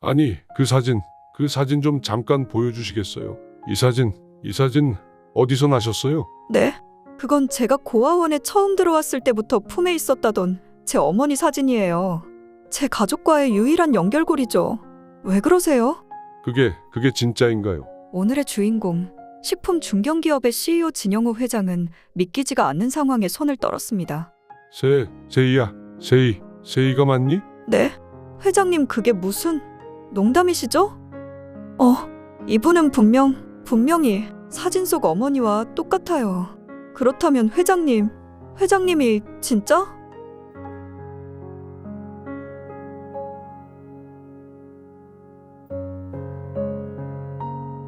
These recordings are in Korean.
아니, 그 사진 좀 잠깐 보여주시겠어요? 이 사진 어디서 나셨어요? 네? 그건 제가 고아원에 처음 들어왔을 때부터 품에 있었다던 제 어머니 사진이에요. 제 가족과의 유일한 연결고리죠. 왜 그러세요? 그게 진짜인가요? 오늘의 주인공, 식품 중견기업의 CEO 진영호 회장은 믿기지가 않는 상황에 손을 떨었습니다. 세이가 맞니? 네? 회장님 그게 무슨 농담이시죠? 이분은 분명히 사진 속 어머니와 똑같아요. 그렇다면 회장님이 진짜?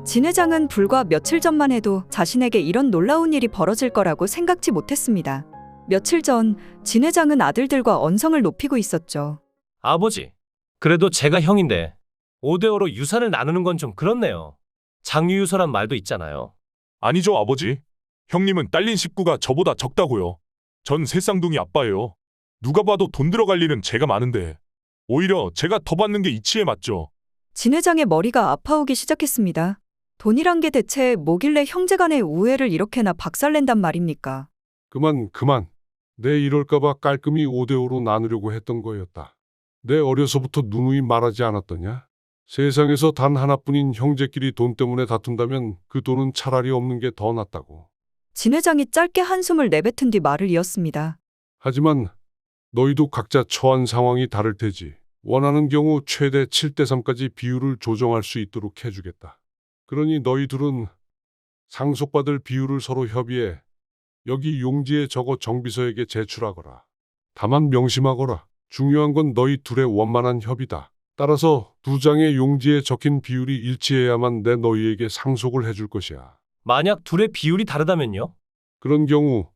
진 회장은 불과 며칠 전만 해도 자신에게 이런 놀라운 일이 벌어질 거라고 생각지 못했습니다. 며칠 전 진 회장은 아들들과 언성을 높이고 있었죠. 아버지, 그래도 제가 형인데 5대5로 유산을 나누는 건 좀 그렇네요. 장유유서란 말도 있잖아요. 아니죠, 아버지. 형님은 딸린 식구가 저보다 적다고요. 전 셋쌍둥이 아빠예요. 누가 봐도 돈 들어갈 일은 제가 많은데 오히려 제가 더 받는 게 이치에 맞죠. 진 회장의 머리가 아파오기 시작했습니다. 돈이란 게 대체 뭐길래 형제간의 우애를 이렇게나 박살낸단 말입니까? 그만. 내 이럴까봐 깔끔히 5대5로 나누려고 했던 거였다. 내 어려서부터 누누이 말하지 않았더냐? 세상에서 단 하나뿐인 형제끼리 돈 때문에 다툰다면 그 돈은 차라리 없는 게 더 낫다고. 진 회장이 짧게 한숨을 내뱉은 뒤 말을 이었습니다. 하지만 너희도 각자 처한 상황이 다를 테지. 원하는 경우 최대 7대3까지 비율을 조정할 수 있도록 해주겠다. 그러니 너희 둘은 상속받을 비율을 서로 협의해 여기 용지에 적어 정비서에게 제출하거라. 다만 명심하거라. 중요한 건 너희 둘의 원만한 협의다. 따라서 두 장의 용지에 적힌 비율이 일치해야만 내 너희에게 상속을 해줄 것이야. 만약 둘의 비율이 다르다면요? 그런 경우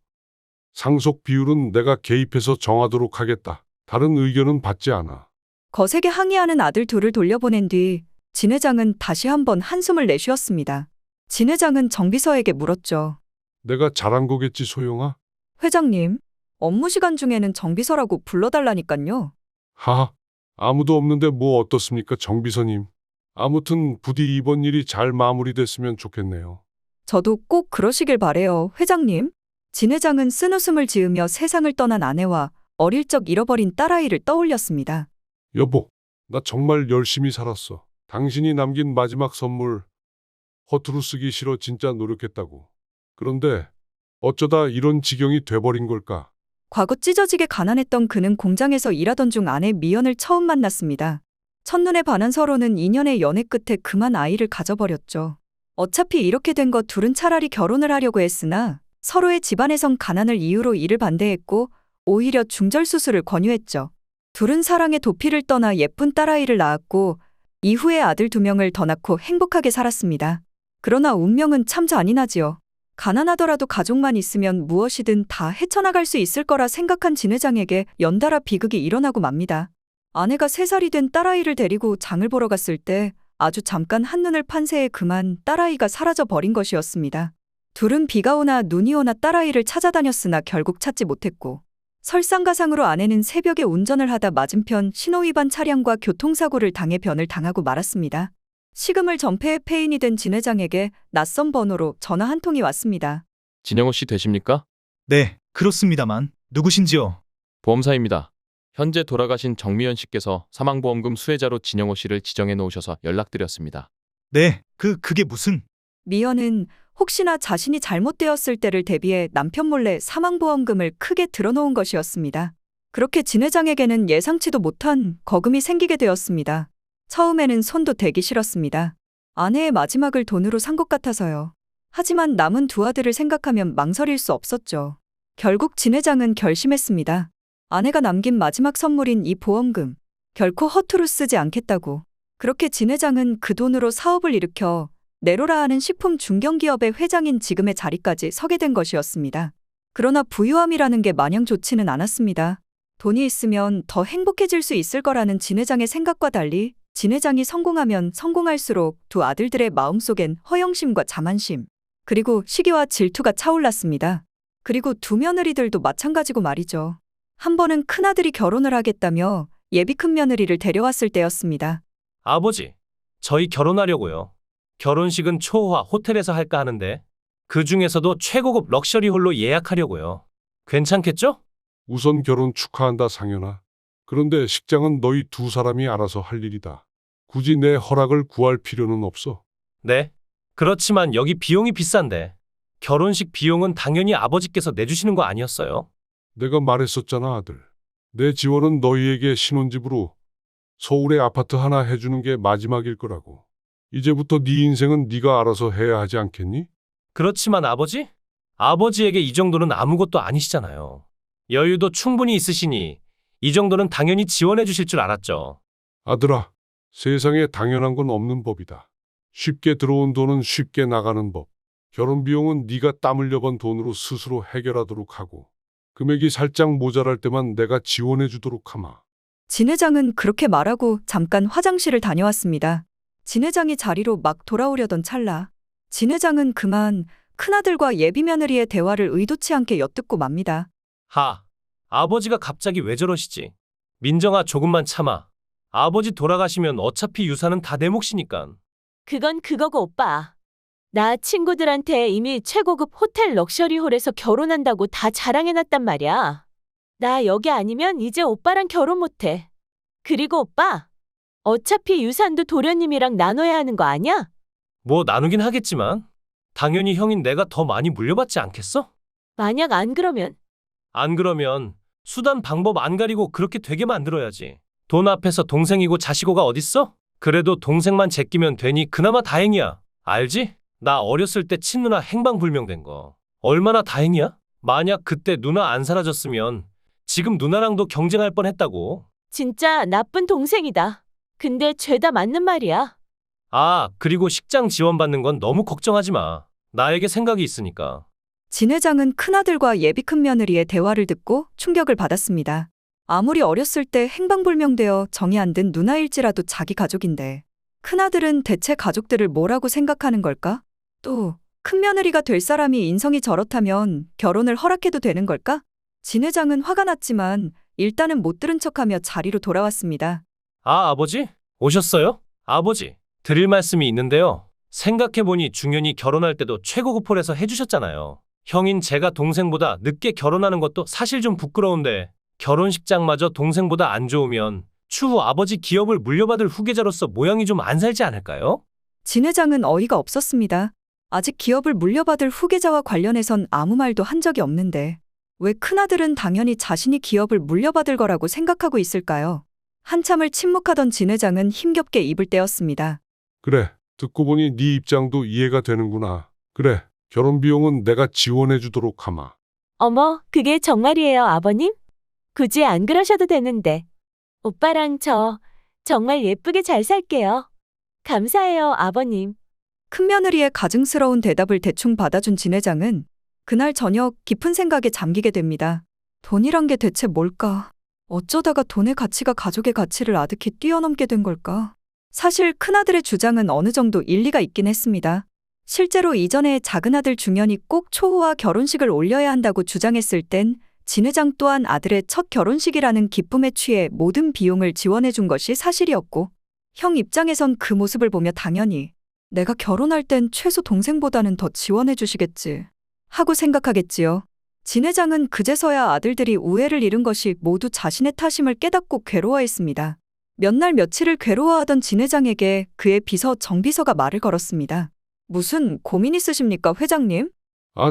상속 비율은 내가 개입해서 정하도록 하겠다. 다른 의견은 받지 않아. 거세게 항의하는 아들 둘을 돌려보낸 뒤 진 회장은 다시 한번 한숨을 내쉬었습니다. 진 회장은 정비서에게 물었죠. 내가 잘한 거겠지, 소영아? 회장님, 업무 시간 중에는 정비서라고 불러달라니깐요. 하하, 아무도 없는데 뭐 어떻습니까, 정비서님. 아무튼 부디 이번 일이 잘 마무리됐으면 좋겠네요. 저도 꼭 그러시길 바래요, 회장님. 진 회장은 쓴웃음을 지으며 세상을 떠난 아내와 어릴 적 잃어버린 딸아이를 떠올렸습니다. 여보, 나 정말 열심히 살았어. 당신이 남긴 마지막 선물 허투루 쓰기 싫어 진짜 노력했다고. 그런데 어쩌다 이런 지경이 돼버린 걸까? 과거 찢어지게 가난했던 그는 공장에서 일하던 중 아내 미연을 처음 만났습니다. 첫눈에 반한 서로는 2년의 연애 끝에 그만 아이를 가져버렸죠. 어차피 이렇게 된 거 둘은 차라리 결혼을 하려고 했으나 서로의 집안에선 가난을 이유로 이를 반대했고 오히려 중절수술을 권유했죠. 둘은 사랑의 도피를 떠나 예쁜 딸아이를 낳았고 이후에 아들 2명을 더 낳고 행복하게 살았습니다. 그러나 운명은 참 잔인하지요. 가난하더라도 가족만 있으면 무엇이든 다 헤쳐나갈 수 있을 거라 생각한 진 회장에게 연달아 비극이 일어나고 맙니다. 아내가 3살이 된 딸아이를 데리고 장을 보러 갔을 때 아주 잠깐 한눈을 판 새에 그만 딸아이가 사라져 버린 것이었습니다. 둘은 비가 오나 눈이 오나 딸아이를 찾아다녔으나 결국 찾지 못했고 설상가상으로 아내는 새벽에 운전을 하다 맞은편 신호위반 차량과 교통사고를 당해 변을 당하고 말았습니다. 식음을 전폐해 폐인이 된 진 회장에게 낯선 번호로 전화 한 통이 왔습니다. 진영호 씨 되십니까? 네, 그렇습니다만 누구신지요? 보험사입니다. 현재 돌아가신 정미연 씨께서 사망보험금 수혜자로 진영호 씨를 지정해 놓으셔서 연락드렸습니다. 네, 그게 무슨... 미연은 혹시나 자신이 잘못되었을 때를 대비해 남편 몰래 사망보험금을 크게 들어놓은 것이었습니다. 그렇게 진 회장에게는 예상치도 못한 거금이 생기게 되었습니다. 처음에는 손도 대기 싫었습니다. 아내의 마지막을 돈으로 산 것 같아서요. 하지만 남은 2 아들을 생각하면 망설일 수 없었죠. 결국 진 회장은 결심했습니다. 아내가 남긴 마지막 선물인 이 보험금, 결코 허투루 쓰지 않겠다고. 그렇게 진 회장은 그 돈으로 사업을 일으켜 네로라 하는 식품 중견기업의 회장인 지금의 자리까지 서게 된 것이었습니다. 그러나 부유함이라는 게 마냥 좋지는 않았습니다. 돈이 있으면 더 행복해질 수 있을 거라는 진 회장의 생각과 달리 진 회장이 성공하면 성공할수록 2 아들들의 마음속엔 허영심과 자만심, 그리고 시기와 질투가 차올랐습니다. 그리고 2 며느리들도 마찬가지고 말이죠. 한 번은 큰아들이 결혼을 하겠다며 예비 큰 며느리를 데려왔을 때였습니다. 아버지, 저희 결혼하려고요. 결혼식은 초호화 호텔에서 할까 하는데 그 중에서도 최고급 럭셔리 홀로 예약하려고요. 괜찮겠죠? 우선 결혼 축하한다, 상현아. 그런데 식장은 너희 두 사람이 알아서 할 일이다. 굳이 내 허락을 구할 필요는 없어. 네. 그렇지만 여기 비용이 비싼데 결혼식 비용은 당연히 아버지께서 내주시는 거 아니었어요? 내가 말했었잖아, 아들. 내 지원은 너희에게 신혼집으로 서울에 아파트 하나 해주는 게 마지막일 거라고. 이제부터 네 인생은 네가 알아서 해야 하지 않겠니? 그렇지만 아버지? 아버지에게 이 정도는 아무것도 아니시잖아요. 여유도 충분히 있으시니 이 정도는 당연히 지원해 주실 줄 알았죠. 아들아, 세상에 당연한 건 없는 법이다. 쉽게 들어온 돈은 쉽게 나가는 법. 결혼 비용은 네가 땀 흘려 번 돈으로 스스로 해결하도록 하고 금액이 살짝 모자랄 때만 내가 지원해 주도록 하마. 진 회장은 그렇게 말하고 잠깐 화장실을 다녀왔습니다. 진 회장이 자리로 막 돌아오려던 찰나 진 회장은 그만 큰아들과 예비 며느리의 대화를 의도치 않게 엿듣고 맙니다. 아버지가 갑자기 왜 저러시지? 민정아, 조금만 참아. 아버지 돌아가시면 어차피 유산은 다 내 몫이니까. 그건 그거고 오빠. 나 친구들한테 이미 최고급 호텔 럭셔리홀에서 결혼한다고 다 자랑해놨단 말이야. 나 여기 아니면 이제 오빠랑 결혼 못해. 그리고 오빠, 어차피 유산도 도련님이랑 나눠야 하는 거 아니야? 뭐 나누긴 하겠지만 당연히 형인 내가 더 많이 물려받지 않겠어? 만약 안 그러면 안 그러면 수단 방법 안 가리고 그렇게 되게 만들어야지. 돈 앞에서 동생이고 자식고가 어딨어? 그래도 동생만 제끼면 되니 그나마 다행이야. 알지? 나 어렸을 때 친누나 행방불명된 거 얼마나 다행이야? 만약 그때 누나 안 사라졌으면 지금 누나랑도 경쟁할 뻔했다고. 진짜 나쁜 동생이다. 근데 죄다 맞는 말이야. 그리고 식장 지원받는 건 너무 걱정하지 마. 나에게 생각이 있으니까. 진 회장은 큰아들과 예비 큰며느리의 대화를 듣고 충격을 받았습니다. 아무리 어렸을 때 행방불명되어 정이 안 든 누나일지라도 자기 가족인데 큰아들은 대체 가족들을 뭐라고 생각하는 걸까? 또 큰며느리가 될 사람이 인성이 저렇다면 결혼을 허락해도 되는 걸까? 진 회장은 화가 났지만 일단은 못 들은 척하며 자리로 돌아왔습니다. 아버지? 오셨어요? 아버지, 드릴 말씀이 있는데요. 생각해보니 중현이 결혼할 때도 최고급 홀에서 해주셨잖아요. 형인 제가 동생보다 늦게 결혼하는 것도 사실 좀 부끄러운데 결혼식장마저 동생보다 안 좋으면 추후 아버지 기업을 물려받을 후계자로서 모양이 좀 안 살지 않을까요? 진 회장은 어이가 없었습니다. 아직 기업을 물려받을 후계자와 관련해선 아무 말도 한 적이 없는데 왜 큰아들은 당연히 자신이 기업을 물려받을 거라고 생각하고 있을까요? 한참을 침묵하던 진 회장은 힘겹게 입을 떼었습니다. 그래, 듣고 보니 네 입장도 이해가 되는구나. 그래, 결혼 비용은 내가 지원해 주도록 하마. 어머, 그게 정말이에요, 아버님? 굳이 안 그러셔도 되는데. 오빠랑 저 정말 예쁘게 잘 살게요. 감사해요, 아버님. 큰며느리의 가증스러운 대답을 대충 받아준 진 회장은 그날 저녁 깊은 생각에 잠기게 됩니다. 돈이란 게 대체 뭘까? 어쩌다가 돈의 가치가 가족의 가치를 아득히 뛰어넘게 된 걸까? 사실 큰아들의 주장은 어느 정도 일리가 있긴 했습니다. 실제로 이전에 작은아들 중현이 꼭 초호화 결혼식을 올려야 한다고 주장했을 땐 진 회장 또한 아들의 첫 결혼식이라는 기쁨에 취해 모든 비용을 지원해 준 것이 사실이었고 형 입장에선 그 모습을 보며 당연히 내가 결혼할 땐 최소 동생보다는 더 지원해 주시겠지 하고 생각하겠지요. 진 회장은 그제서야 아들들이 우애를 잃은 것이 모두 자신의 탓임을 깨닫고 괴로워했습니다. 몇 날 며칠을 괴로워하던 진 회장에게 그의 비서 정 비서가 말을 걸었습니다. 무슨 고민 있으십니까, 회장님?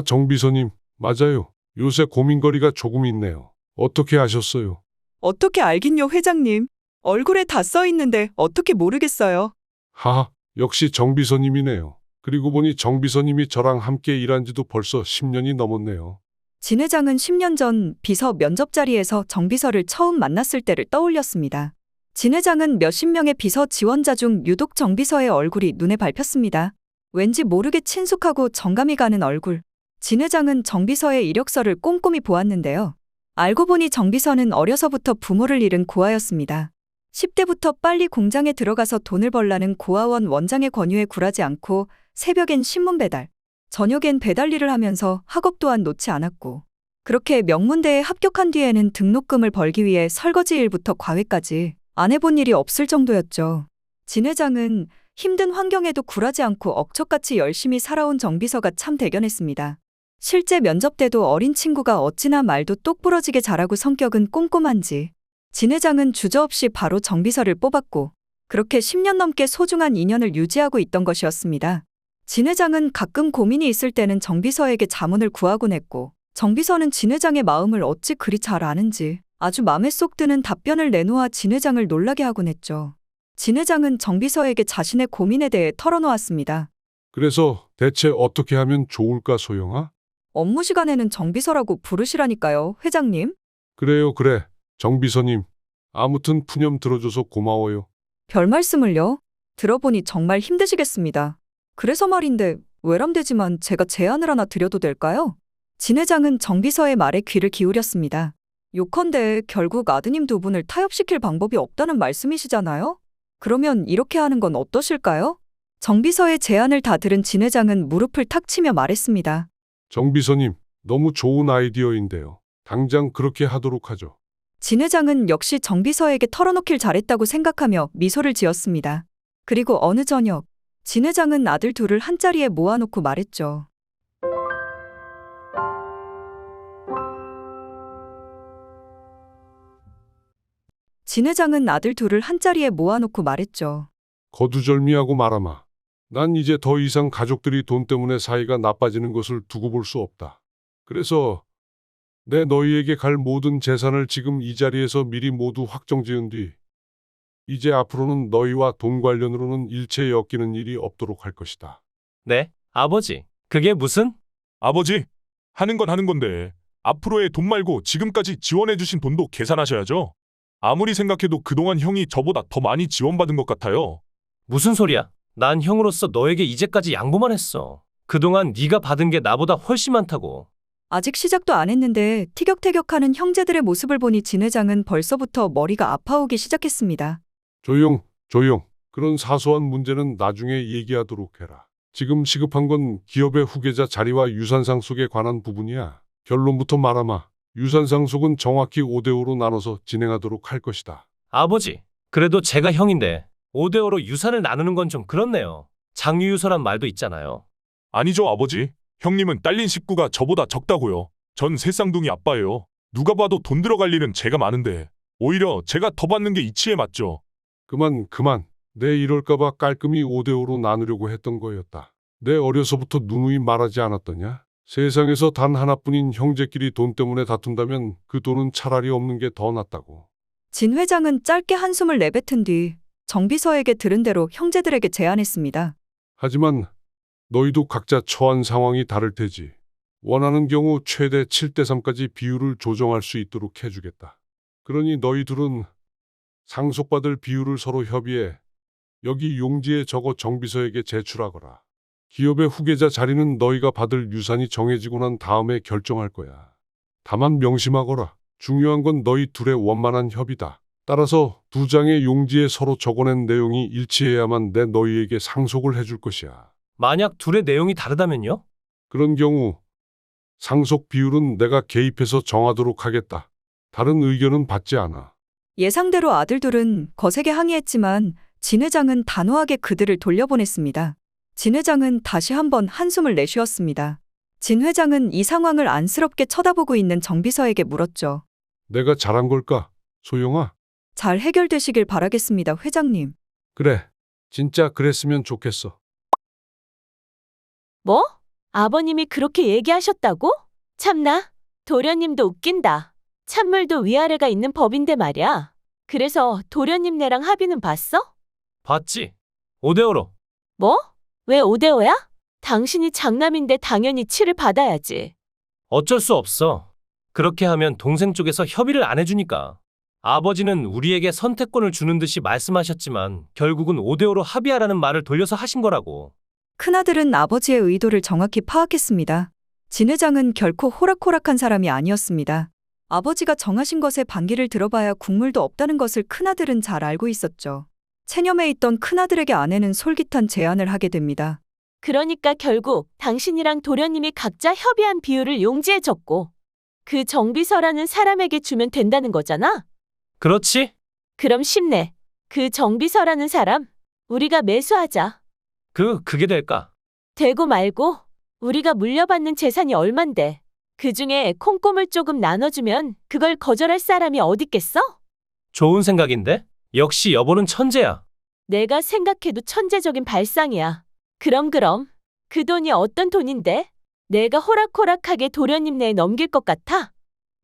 정 비서님, 맞아요. 요새 고민거리가 조금 있네요. 어떻게 아셨어요? 어떻게 알긴요, 회장님. 얼굴에 다 써 있는데 어떻게 모르겠어요. 하하, 역시 정 비서님이네요. 그리고 보니 정 비서님이 저랑 함께 일한 지도 벌써 10년이 넘었네요. 진 회장은 10년 전 비서 면접 자리에서 정 비서를 처음 만났을 때를 떠올렸습니다. 진 회장은 몇십 명의 비서 지원자 중 유독 정 비서의 얼굴이 눈에 밟혔습니다. 왠지 모르게 친숙하고 정감이 가는 얼굴. 진 회장은 정 비서의 이력서를 꼼꼼히 보았는데요. 알고 보니 정 비서는 어려서부터 부모를 잃은 고아였습니다. 10대부터 빨리 공장에 들어가서 돈을 벌라는 고아원 원장의 권유에 굴하지 않고 새벽엔 신문 배달, 저녁엔 배달 일을 하면서 학업 또한 놓지 않았고 그렇게 명문대에 합격한 뒤에는 등록금을 벌기 위해 설거지 일부터 과외까지 안 해본 일이 없을 정도였죠. 진 회장은 힘든 환경에도 굴하지 않고 억척같이 열심히 살아온 정비서가 참 대견했습니다. 실제 면접 때도 어린 친구가 어찌나 말도 똑부러지게 잘하고 성격은 꼼꼼한지 진 회장은 주저없이 바로 정비서를 뽑았고 그렇게 10년 넘게 소중한 인연을 유지하고 있던 것이었습니다. 진 회장은 가끔 고민이 있을 때는 정비서에게 자문을 구하곤 했고 정비서는 진 회장의 마음을 어찌 그리 잘 아는지 아주 맘에 쏙 드는 답변을 내놓아 진 회장을 놀라게 하곤 했죠. 진 회장은 정비서에게 자신의 고민에 대해 털어놓았습니다. 그래서 대체 어떻게 하면 좋을까, 소영아? 업무 시간에는 정비서라고 부르시라니까요, 회장님. 그래요, 그래. 정비서님. 아무튼 푸념 들어줘서 고마워요. 별 말씀을요. 들어보니 정말 힘드시겠습니다. 그래서 말인데 외람되지만 제가 제안을 하나 드려도 될까요? 진 회장은 정비서의 말에 귀를 기울였습니다. 요컨대 결국 아드님 두 분을 타협시킬 방법이 없다는 말씀이시잖아요? 그러면 이렇게 하는 건 어떠실까요? 정비서의 제안을 다 들은 진 회장은 무릎을 탁 치며 말했습니다. 정비서님, 너무 좋은 아이디어인데요. 당장 그렇게 하도록 하죠. 진 회장은 역시 정비서에게 털어놓길 잘했다고 생각하며 미소를 지었습니다. 그리고 어느 저녁, 진 회장은 아들 둘을 한자리에 모아놓고 말했죠. 진 회장은 아들 둘을 한자리에 모아놓고 말했죠. 거두절미하고 말아마. 난 이제 더 이상 가족들이 돈 때문에 사이가 나빠지는 것을 두고 볼 수 없다. 그래서 내 너희에게 갈 모든 재산을 지금 이 자리에서 미리 모두 확정지은 뒤 이제 앞으로는 너희와 돈 관련으로는 일체 엮이는 일이 없도록 할 것이다. 네, 아버지. 그게 무슨? 아버지, 하는 건 하는 건데 앞으로의 돈 말고 지금까지 지원해주신 돈도 계산하셔야죠. 아무리 생각해도 그동안 형이 저보다 더 많이 지원받은 것 같아요. 무슨 소리야? 난 형으로서 너에게 이제까지 양보만 했어. 그동안 네가 받은 게 나보다 훨씬 많다고. 아직 시작도 안 했는데 티격태격하는 형제들의 모습을 보니 진 회장은 벌써부터 머리가 아파오기 시작했습니다. 조용, 조용. 그런 사소한 문제는 나중에 얘기하도록 해라. 지금 시급한 건 기업의 후계자 자리와 유산상속에 관한 부분이야. 결론부터 말하마. 유산상속은 정확히 5대5로 나눠서 진행하도록 할 것이다. 아버지, 그래도 제가 형인데 5대5로 유산을 나누는 건 좀 그렇네요. 장유유서란 말도 있잖아요. 아니죠, 아버지. 형님은 딸린 식구가 저보다 적다고요. 전 셋쌍둥이 아빠예요. 누가 봐도 돈 들어갈 일은 제가 많은데 오히려 제가 더 받는 게 이치에 맞죠. 그만. 내 이럴까봐 깔끔히 5대5로 나누려고 했던 거였다. 내 어려서부터 누누이 말하지 않았더냐? 세상에서 단 하나뿐인 형제끼리 돈 때문에 다툰다면 그 돈은 차라리 없는 게 더 낫다고. 진 회장은 짧게 한숨을 내뱉은 뒤 정비서에게 들은 대로 형제들에게 제안했습니다. 하지만 너희도 각자 처한 상황이 다를 테지. 원하는 경우 최대 7대3까지 비율을 조정할 수 있도록 해주겠다. 그러니 너희 둘은 상속받을 비율을 서로 협의해 여기 용지에 적어 정비서에게 제출하거라. 기업의 후계자 자리는 너희가 받을 유산이 정해지고 난 다음에 결정할 거야. 다만 명심하거라. 중요한 건 너희 둘의 원만한 협의다. 따라서 두 장의 용지에 서로 적어낸 내용이 일치해야만 내 너희에게 상속을 해줄 것이야. 만약 둘의 내용이 다르다면요? 그런 경우 상속 비율은 내가 개입해서 정하도록 하겠다. 다른 의견은 받지 않아. 예상대로 아들 둘은 거세게 항의했지만 진 회장은 단호하게 그들을 돌려보냈습니다. 진 회장은 다시 한번 한숨을 내쉬었습니다. 진 회장은 이 상황을 안쓰럽게 쳐다보고 있는 정비서에게 물었죠. 내가 잘한 걸까, 소영아? 잘 해결되시길 바라겠습니다, 회장님. 그래, 진짜 그랬으면 좋겠어. 뭐? 아버님이 그렇게 얘기하셨다고? 참나, 도련님도 웃긴다. 찬물도 위아래가 있는 법인데 말이야. 그래서 도련님네랑 합의는 봤어? 봤지? 5대5로. 뭐? 왜 5대5야? 당신이 장남인데 당연히 치를 받아야지. 어쩔 수 없어. 그렇게 하면 동생 쪽에서 협의를 안 해주니까. 아버지는 우리에게 선택권을 주는 듯이 말씀하셨지만 결국은 5대5로 합의하라는 말을 돌려서 하신 거라고. 큰아들은 아버지의 의도를 정확히 파악했습니다. 진 회장은 결코 호락호락한 사람이 아니었습니다. 아버지가 정하신 것에 반기를 들어봐야 국물도 없다는 것을 큰아들은 잘 알고 있었죠. 체념해 있던 큰아들에게 아내는 솔깃한 제안을 하게 됩니다. 그러니까 결국 당신이랑 도련님이 각자 협의한 비율을 용지에 적고 그 정비서라는 사람에게 주면 된다는 거잖아? 그렇지? 그럼 쉽네. 그 정비서라는 사람 우리가 매수하자. 그게 될까? 되고 말고 우리가 물려받는 재산이 얼만데. 그중에 콩고물 조금 나눠주면 그걸 거절할 사람이 어딨겠어? 좋은 생각인데? 역시 여보는 천재야. 내가 생각해도 천재적인 발상이야. 그럼 그 돈이 어떤 돈인데? 내가 호락호락하게 도련님네에 넘길 것 같아?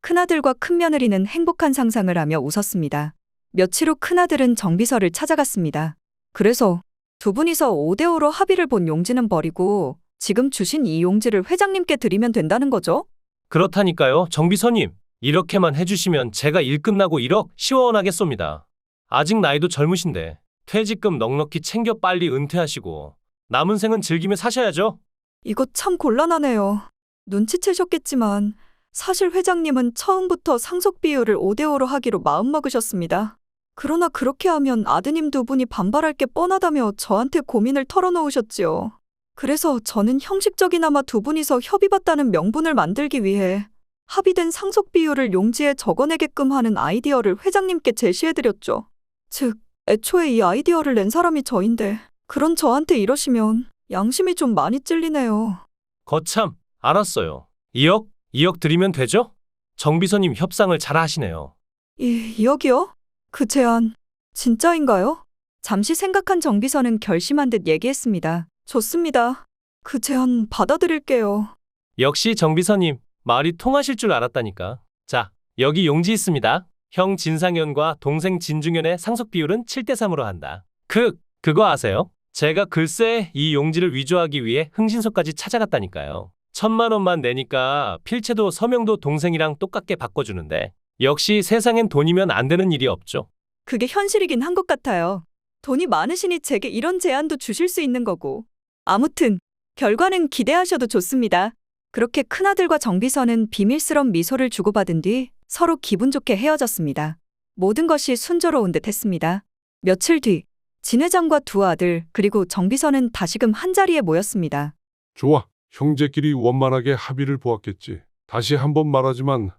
큰아들과 큰며느리는 행복한 상상을 하며 웃었습니다. 며칠 후 큰아들은 정비서를 찾아갔습니다. 그래서 두 분이서 5대5로 합의를 본 용지는 버리고 지금 주신 이 용지를 회장님께 드리면 된다는 거죠? 그렇다니까요, 정비서님. 이렇게만 해주시면 제가 일 끝나고 1억 시원하게 쏩니다. 아직 나이도 젊으신데 퇴직금 넉넉히 챙겨 빨리 은퇴하시고 남은 생은 즐기며 사셔야죠. 이거 참 곤란하네요. 눈치채셨겠지만 사실 회장님은 처음부터 상속 비율을 5대5로 하기로 마음먹으셨습니다. 그러나 그렇게 하면 아드님 두 분이 반발할 게 뻔하다며 저한테 고민을 털어놓으셨지요. 그래서 저는 형식적이나마 두 분이서 협의받다는 명분을 만들기 위해 합의된 상속 비율을 용지에 적어내게끔 하는 아이디어를 회장님께 제시해드렸죠. 즉, 애초에 이 아이디어를 낸 사람이 저인데 그런 저한테 이러시면 양심이 좀 많이 찔리네요. 거참, 알았어요. 2억 드리면 되죠? 정비서님 협상을 잘 하시네요. 2억이요? 그 제안 진짜인가요? 잠시 생각한 정비서는 결심한 듯 얘기했습니다. 좋습니다. 그 제안 받아들일게요. 역시 정비서님, 말이 통하실 줄 알았다니까. 자, 여기 용지 있습니다. 형 진상현과 동생 진중현의 상속 비율은 7대3으로 한다. 그거 아세요? 제가 글쎄 이 용지를 위조하기 위해 흥신소까지 찾아갔다니까요. 1,000만 원만 내니까 필체도 서명도 동생이랑 똑같게 바꿔주는데 역시 세상엔 돈이면 안 되는 일이 없죠. 그게 현실이긴 한 것 같아요. 돈이 많으시니 제게 이런 제안도 주실 수 있는 거고. 아무튼 결과는 기대하셔도 좋습니다. 그렇게 큰아들과 정비서는 비밀스런 미소를 주고받은 뒤 서로 기분 좋게 헤어졌습니다. 모든 것이 순조로운 듯 했습니다. 며칠 뒤 진 회장과 두 아들 그리고 정비서는 다시금 한자리에 모였습니다. 좋아. 형제끼리 원만하게 합의를 보았겠지. 다시 한번 말하지만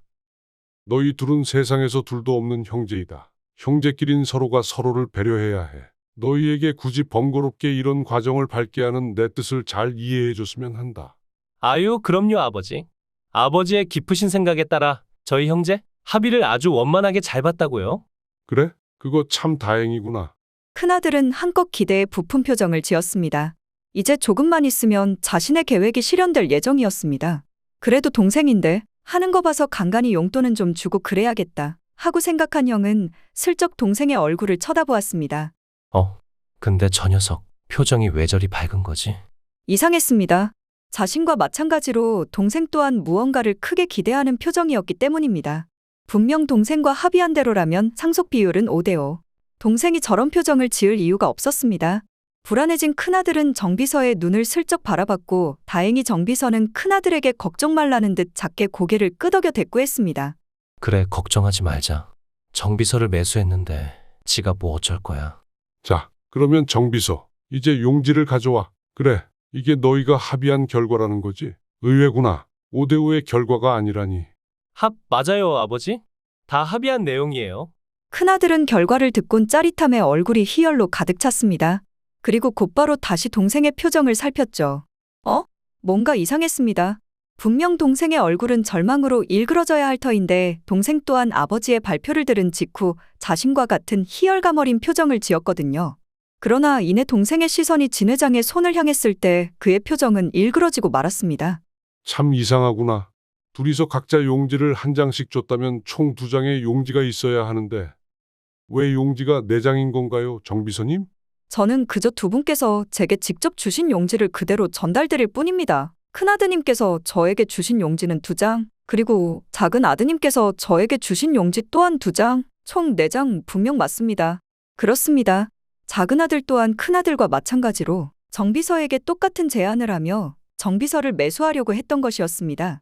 너희 둘은 세상에서 둘도 없는 형제이다. 형제끼린 서로가 서로를 배려해야 해. 너희에게 굳이 번거롭게 이런 과정을 밟게 하는 내 뜻을 잘 이해해줬으면 한다. 아유, 그럼요, 아버지. 아버지의 깊으신 생각에 따라 저희 형제 합의를 아주 원만하게 잘 봤다고요. 그래? 그거 참 다행이구나. 큰아들은 한껏 기대에 부푼 표정을 지었습니다. 이제 조금만 있으면 자신의 계획이 실현될 예정이었습니다. 그래도 동생인데 하는 거 봐서 간간히 용돈은 좀 주고 그래야겠다 하고 생각한 형은 슬쩍 동생의 얼굴을 쳐다보았습니다. 근데 저 녀석 표정이 왜 저리 밝은 거지? 이상했습니다. 자신과 마찬가지로 동생 또한 무언가를 크게 기대하는 표정이었기 때문입니다. 분명 동생과 합의한 대로라면 상속 비율은 5대5. 동생이 저런 표정을 지을 이유가 없었습니다. 불안해진 큰아들은 정비서의 눈을 슬쩍 바라봤고 다행히 정비서는 큰아들에게 걱정 말라는 듯 작게 고개를 끄덕여 대꾸했습니다. 그래, 걱정하지 말자. 정비서를 매수했는데 지가 뭐 어쩔 거야. 자, 그러면 정비서, 이제 용지를 가져와. 그래, 이게 너희가 합의한 결과라는 거지. 의외구나. 5대5의 결과가 아니라니. 맞아요, 아버지. 다 합의한 내용이에요. 큰아들은 결과를 듣곤 짜릿함에 얼굴이 희열로 가득 찼습니다. 그리고 곧바로 다시 동생의 표정을 살폈죠. 뭔가 이상했습니다. 분명 동생의 얼굴은 절망으로 일그러져야 할 터인데 동생 또한 아버지의 발표를 들은 직후 자신과 같은 희열감 어린 표정을 지었거든요. 그러나 이내 동생의 시선이 진 회장의 손을 향했을 때 그의 표정은 일그러지고 말았습니다. 참 이상하구나. 둘이서 각자 용지를 한 장씩 줬다면 총 2장의 용지가 있어야 하는데 왜 용지가 4장인 건가요, 정비서님? 저는 그저 두 분께서 제게 직접 주신 용지를 그대로 전달드릴 뿐입니다. 큰아드님께서 저에게 주신 용지는 2장, 그리고 작은 아드님께서 저에게 주신 용지 또한 2장, 총 4장 분명 맞습니다. 그렇습니다. 작은 아들 또한 큰아들과 마찬가지로 정비서에게 똑같은 제안을 하며 정비서를 매수하려고 했던 것이었습니다.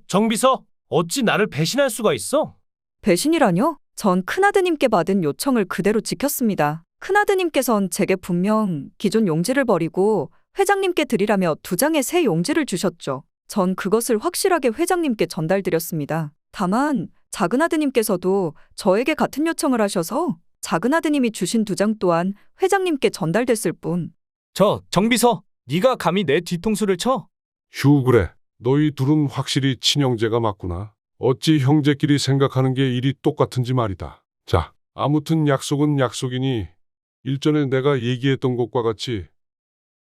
정비서, 어찌 나를 배신할 수가 있어? 배신이라뇨? 전 큰아드님께 받은 요청을 그대로 지켰습니다. 큰아드님께선 제게 분명 기존 용지를 버리고 회장님께 드리라며 2장의 새 용지를 주셨죠. 전 그것을 확실하게 회장님께 전달드렸습니다. 다만 작은 아드님께서도 저에게 같은 요청을 하셔서 작은아드님이 주신 2장 또한 회장님께 전달됐을 뿐. 정비서, 네가 감히 내 뒤통수를 쳐? 휴 그래. 너희 둘은 확실히 친형제가 맞구나. 어찌 형제끼리 생각하는 게 일이 똑같은지 말이다. 자, 아무튼 약속은 약속이니 일전에 내가 얘기했던 것과 같이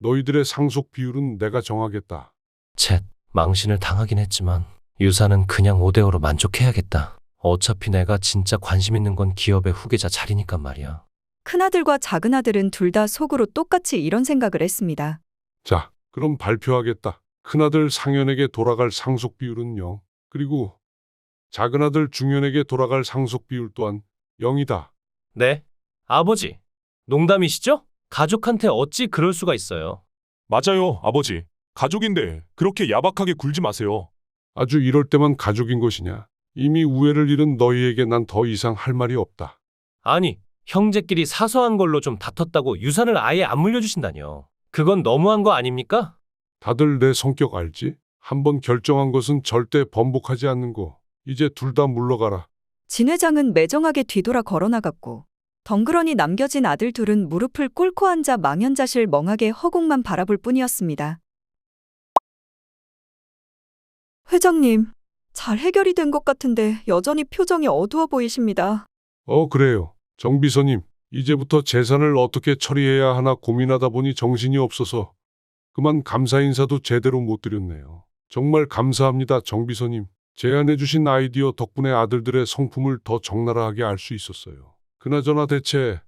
너희들의 상속 비율은 내가 정하겠다. 쳇, 망신을 당하긴 했지만 유산은 그냥 5대5로 만족해야겠다. 어차피 내가 진짜 관심 있는 건 기업의 후계자 자리니까 말이야. 큰아들과 작은아들은 둘 다 속으로 똑같이 이런 생각을 했습니다. 자, 그럼 발표하겠다. 큰아들 상현에게 돌아갈 상속 비율은 0. 그리고 작은아들 중현에게 돌아갈 상속 비율 또한 0이다. 네? 아버지, 농담이시죠? 가족한테 어찌 그럴 수가 있어요. 맞아요, 아버지. 가족인데 그렇게 야박하게 굴지 마세요. 아주 이럴 때만 가족인 것이냐. 이미 우애를 잃은 너희에게 난 더 이상 할 말이 없다. 아니, 형제끼리 사소한 걸로 좀 다퉜다고 유산을 아예 안 물려주신다뇨. 그건 너무한 거 아닙니까? 다들 내 성격 알지? 한번 결정한 것은 절대 번복하지 않는 거. 이제 둘 다 물러가라. 진 회장은 매정하게 뒤돌아 걸어나갔고 덩그러니 남겨진 아들 둘은 무릎을 꿇고 앉아 망연자실 멍하게 허공만 바라볼 뿐이었습니다. 회장님, 잘 해결이 된 것 같은데 여전히 표정이 어두워 보이십니다. 그래요. 정비서님, 이제부터 재산을 어떻게 처리해야 하나 고민하다 보니 정신이 없어서 그만 감사 인사도 제대로 못 드렸네요. 정말 감사합니다, 정비서님. 제안해 주신 아이디어 덕분에 아들들의 성품을 더 적나라하게 알 수 있었어요. 그나저나 대체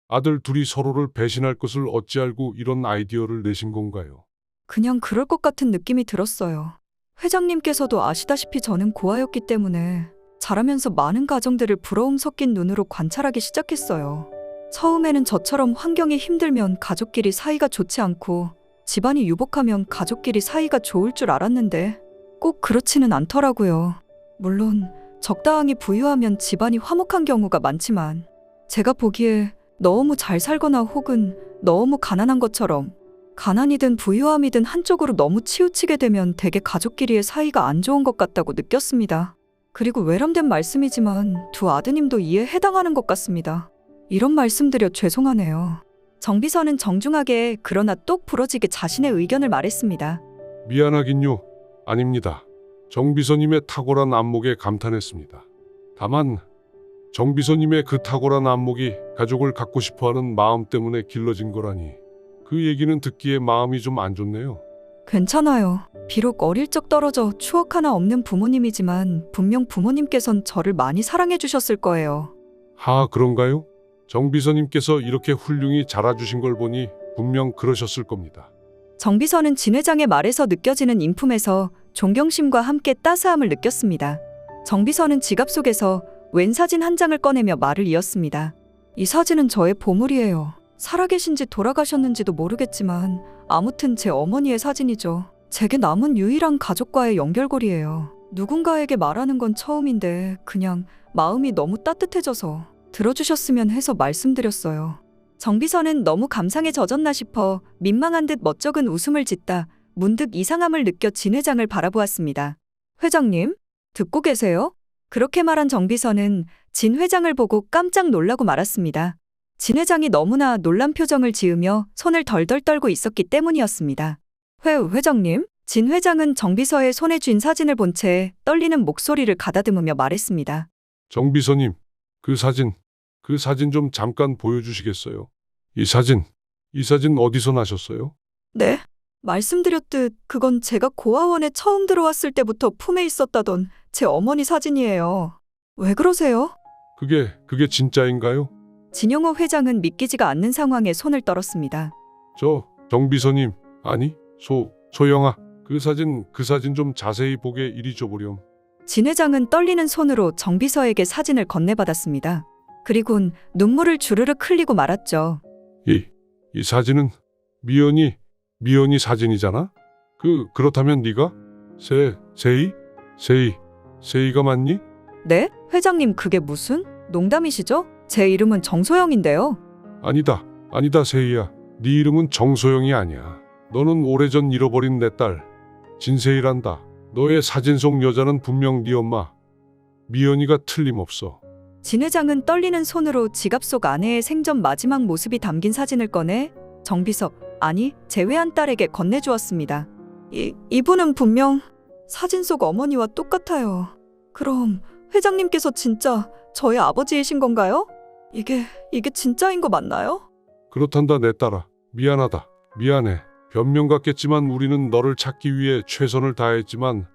아들 둘이 서로를 배신할 것을 어찌 알고 이런 아이디어를 내신 건가요? 그냥 그럴 것 같은 느낌이 들었어요. 회장님께서도 아시다시피 저는 고아였기 때문에 자라면서 많은 가정들을 부러움 섞인 눈으로 관찰하기 시작했어요. 처음에는 저처럼 환경이 힘들면 가족끼리 사이가 좋지 않고 집안이 유복하면 가족끼리 사이가 좋을 줄 알았는데 꼭 그렇지는 않더라고요. 물론 적당히 부유하면 집안이 화목한 경우가 많지만 제가 보기에 너무 잘 살거나 혹은 너무 가난한 것처럼 가난이든 부유함이든 한쪽으로 너무 치우치게 되면 대개 가족끼리의 사이가 안 좋은 것 같다고 느꼈습니다. 그리고 외람된 말씀이지만 두 아드님도 이에 해당하는 것 같습니다. 이런 말씀드려 죄송하네요. 정비서는 정중하게 그러나 똑 부러지게 자신의 의견을 말했습니다. 미안하긴요. 아닙니다. 정비서님의 탁월한 안목에 감탄했습니다. 다만 정비서님의 그 탁월한 안목이 가족을 갖고 싶어하는 마음 때문에 길러진 거라니 그 얘기는 듣기에 마음이 좀 안 좋네요. 괜찮아요. 비록 어릴 적 떨어져 추억 하나 없는 부모님이지만 분명 부모님께선 저를 많이 사랑해 주셨을 거예요. 그런가요? 정비서님께서 이렇게 훌륭히 자라주신 걸 보니 분명 그러셨을 겁니다. 정비서는 진 회장의 말에서 느껴지는 인품에서 존경심과 함께 따스함을 느꼈습니다. 정비서는 지갑 속에서 웬 사진 한 장을 꺼내며 말을 이었습니다. 이 사진은 저의 보물이에요. 살아계신지 돌아가셨는지도 모르겠지만 아무튼 제 어머니의 사진이죠. 제게 남은 유일한 가족과의 연결고리예요. 누군가에게 말하는 건 처음인데 그냥 마음이 너무 따뜻해져서 들어주셨으면 해서 말씀드렸어요. 정비서는 너무 감상에 젖었나 싶어 민망한 듯 멋쩍은 웃음을 짓다 문득 이상함을 느껴 진 회장을 바라보았습니다. 회장님, 듣고 계세요? 그렇게 말한 정비서는 진 회장을 보고 깜짝 놀라고 말았습니다. 진 회장이 너무나 놀란 표정을 지으며 손을 덜덜 떨고 있었기 때문이었습니다. 회장님? 진 회장은 정비서의 손에 쥔 사진을 본 채 떨리는 목소리를 가다듬으며 말했습니다. 정비서님, 그 사진 좀 잠깐 보여주시겠어요? 이 사진 어디서 나셨어요? 네? 말씀드렸듯 그건 제가 고아원에 처음 들어왔을 때부터 품에 있었다던 제 어머니 사진이에요. 왜 그러세요? 그게 진짜인가요? 진영호 회장은 믿기지가 않는 상황에 손을 떨었습니다. 정비서님, 아니, 소영아, 그 사진 좀 자세히 보게 이리 줘보렴. 진 회장은 떨리는 손으로 정비서에게 사진을 건네받았습니다. 그리곤 눈물을 주르륵 흘리고 말았죠. 이 사진은 미연이 사진이잖아? 그렇다면 네가? 세희가 맞니? 네? 회장님 그게 무슨? 농담이시죠? 제 이름은 정소영인데요. 아니다, 세희야. 네 이름은 정소영이 아니야. 너는 오래전 잃어버린 내 딸, 진세희란다. 너의 사진 속 여자는 분명 네 엄마, 미연이가 틀림없어. 진 회장은 떨리는 손으로 지갑 속 아내의 생전 마지막 모습이 담긴 사진을 꺼내 정비석, 아니 제외한 딸에게 건네주었습니다. 이분은 분명 사진 속 어머니와 똑같아요. 그럼 회장님께서 진짜 저의 아버지이신 건가요? 이게 진짜인 거 맞나요? 그렇단다 내 딸아. 미안하다. 미안해. 변명 같겠지만 우리는 너를 찾기 위해 최선을 다했지만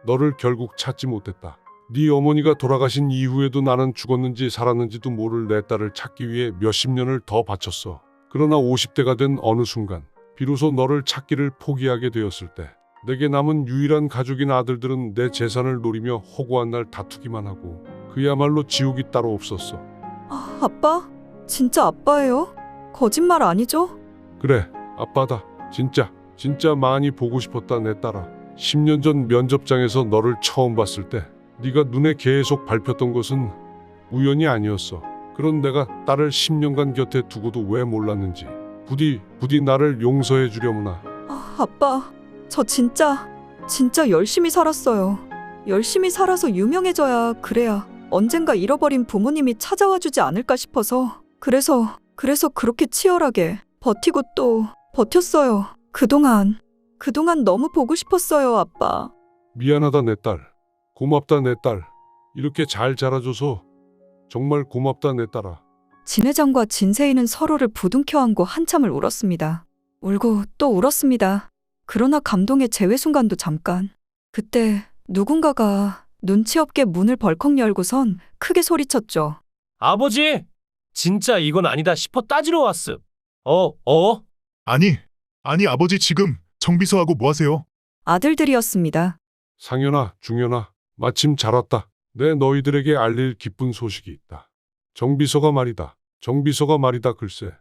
너를 결국 찾지 못했다. 네 어머니가 돌아가신 이후에도 나는 죽었는지 살았는지도 모를 내 딸을 찾기 위해 몇십 년을 더 바쳤어. 그러나 50대가 된 어느 순간 비로소 너를 찾기를 포기하게 되었을 때 내게 남은 유일한 가족인 아들들은 내 재산을 노리며 허구한 날 다투기만 하고 그야말로 지옥이 따로 없었어. 아빠? 진짜 아빠예요? 거짓말 아니죠? 그래, 아빠다. 진짜 많이 보고 싶었다 내 딸아. 10년 전 면접장에서 너를 처음 봤을 때 네가 눈에 계속 밟혔던 것은 우연이 아니었어. 그런 내가 딸을 10년간 곁에 두고도 왜 몰랐는지 부디 나를 용서해 주려무나. 아빠, 저 진짜 열심히 살았어요. 열심히 살아서 유명해져야 그래야 언젠가 잃어버린 부모님이 찾아와 주지 않을까 싶어서 그래서 그렇게 치열하게 버티고 또 버텼어요. 그동안 너무 보고 싶었어요, 아빠. 미안하다 내 딸. 고맙다 내 딸. 이렇게 잘 자라줘서 정말 고맙다 내 딸아. 진 회장과 진세희는 서로를 부둥켜 안고 한참을 울었습니다. 울고 또 울었습니다. 그러나 감동의 재회 순간도 잠깐. 그때 누군가가 눈치 없게 문을 벌컥 열고선 크게 소리쳤죠. 아버지! 진짜 이건 아니다 싶어 따지러 왔음. 아니 아버지 지금 정비서하고 뭐 하세요? 아들들이었습니다. 상현아, 중현아, 마침 잘 왔다. 내 너희들에게 알릴 기쁜 소식이 있다. 정비서가 말이다 글쎄.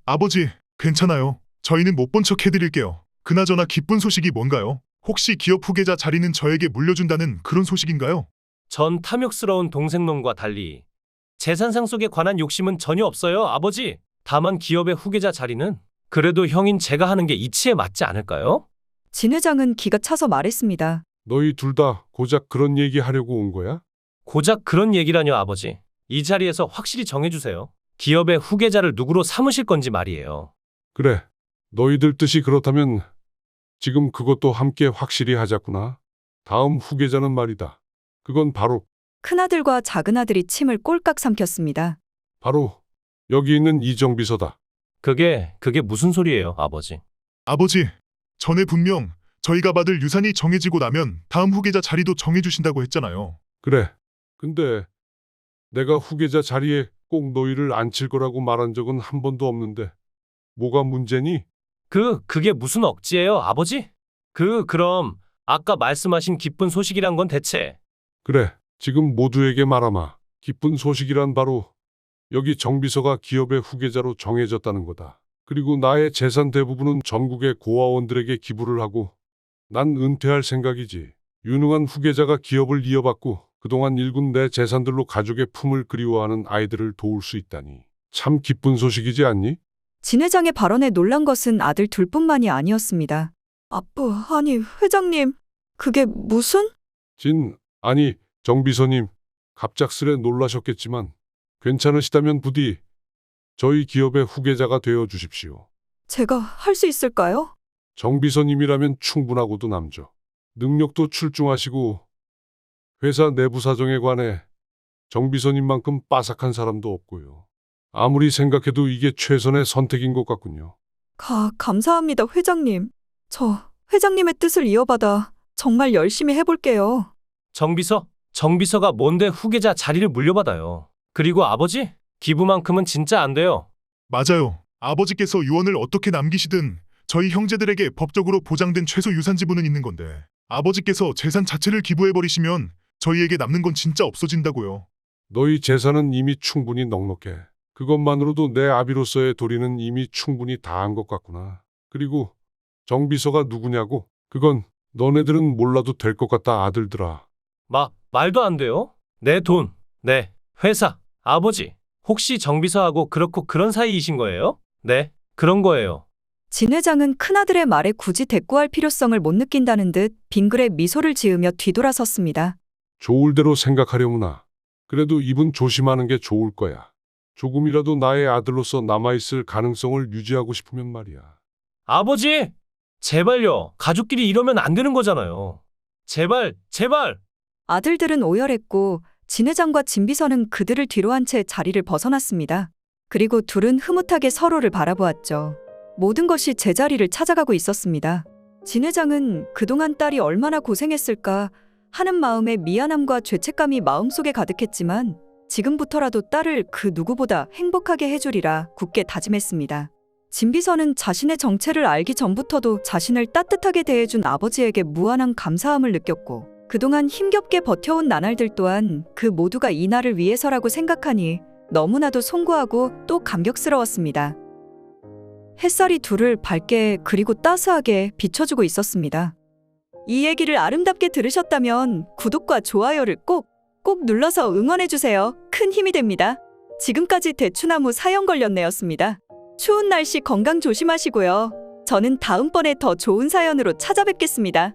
아버지 괜찮아요. 저희는 못 본 척 해드릴게요. 그나저나 기쁜 소식이 뭔가요? 혹시 기업 후계자 자리는 저에게 물려준다는 그런 소식인가요? 전 탐욕스러운 동생놈과 달리 재산 상속에 관한 욕심은 전혀 없어요, 아버지. 다만 기업의 후계자 자리는 그래도 형인 제가 하는 게 이치에 맞지 않을까요? 진 회장은 기가 차서 말했습니다. 너희 둘 다 고작 그런 얘기 하려고 온 거야? 고작 그런 얘기라뇨, 아버지. 이 자리에서 확실히 정해주세요. 기업의 후계자를 누구로 삼으실 건지 말이에요. 그래, 너희들 뜻이 그렇다면 지금 그것도 함께 확실히 하자꾸나. 다음 후계자는 말이다. 그건 바로 큰아들과 작은아들이 침을 꼴깍 삼켰습니다. 여기 있는 이정비서다. 그게 무슨 소리예요, 아버지? 아버지, 전에 분명 저희가 받을 유산이 정해지고 나면 다음 후계자 자리도 정해주신다고 했잖아요. 그래. 근데 내가 후계자 자리에 꼭 너희를 앉힐 거라고 말한 적은 한 번도 없는데 뭐가 문제니? 그게 무슨 억지예요, 아버지? 그럼 아까 말씀하신 기쁜 소식이란 건 대체? 그래. 지금 모두에게 말하마. 기쁜 소식이란 바로 여기 정비서가 기업의 후계자로 정해졌다는 거다. 그리고 나의 재산 대부분은 전국의 고아원들에게 기부를 하고 난 은퇴할 생각이지. 유능한 후계자가 기업을 이어받고 그동안 일군 내 재산들로 가족의 품을 그리워하는 아이들을 도울 수 있다니. 참 기쁜 소식이지 않니? 진 회장의 발언에 놀란 것은 아들 둘뿐만이 아니었습니다. 아니 회장님, 그게 무슨? 아니 정비서님, 갑작스레 놀라셨겠지만 괜찮으시다면 부디 저희 기업의 후계자가 되어 주십시오. 제가 할 수 있을까요? 정비서님이라면 충분하고도 남죠. 능력도 출중하시고 회사 내부 사정에 관해 정비서님만큼 빠삭한 사람도 없고요. 아무리 생각해도 이게 최선의 선택인 것 같군요. 감사합니다, 회장님. 저 회장님의 뜻을 이어받아 정말 열심히 해볼게요. 정비서가 뭔데 후계자 자리를 물려받아요. 그리고 아버지, 기부만큼은 진짜 안 돼요. 맞아요. 아버지께서 유언을 어떻게 남기시든 저희 형제들에게 법적으로 보장된 최소 유산 지분은 있는 건데 아버지께서 재산 자체를 기부해버리시면 저희에게 남는 건 진짜 없어진다고요. 너희 재산은 이미 충분히 넉넉해. 그것만으로도 내 아비로서의 도리는 이미 충분히 다한 것 같구나. 그리고 정비서가 누구냐고? 그건 너네들은 몰라도 될 것 같다, 아들들아. 말도 안 돼요? 내 돈, 내 회사, 아버지. 혹시 정비서하고 그렇고 그런 사이이신 거예요? 네, 그런 거예요. 진 회장은 큰아들의 말에 굳이 대꾸할 필요성을 못 느낀다는 듯 빙그레 미소를 지으며 뒤돌아섰습니다. 좋을 대로 생각하려무나. 그래도 입은 조심하는 게 좋을 거야. 조금이라도 나의 아들로서 남아있을 가능성을 유지하고 싶으면 말이야. 아버지! 제발요. 가족끼리 이러면 안 되는 거잖아요. 제발, 제발! 아들들은 오열했고 진 회장과 진 비서는 그들을 뒤로 한 채 자리를 벗어났습니다. 그리고 둘은 흐뭇하게 서로를 바라보았죠. 모든 것이 제자리를 찾아가고 있었습니다. 진 회장은 그동안 딸이 얼마나 고생했을까 하는 마음에 미안함과 죄책감이 마음속에 가득했지만 지금부터라도 딸을 그 누구보다 행복하게 해주리라 굳게 다짐했습니다. 진 비서는 자신의 정체를 알기 전부터도 자신을 따뜻하게 대해준 아버지에게 무한한 감사함을 느꼈고 그동안 힘겹게 버텨온 나날들 또한 그 모두가 이 날을 위해서라고 생각하니 너무나도 송구하고 또 감격스러웠습니다. 햇살이 둘을 밝게 그리고 따스하게 비춰주고 있었습니다. 이 얘기를 아름답게 들으셨다면 구독과 좋아요를 꼭 눌러서 응원해주세요. 큰 힘이 됩니다. 지금까지 대추나무 사연 걸렸네였습니다. 추운 날씨 건강 조심하시고요. 저는 다음번에 더 좋은 사연으로 찾아뵙겠습니다.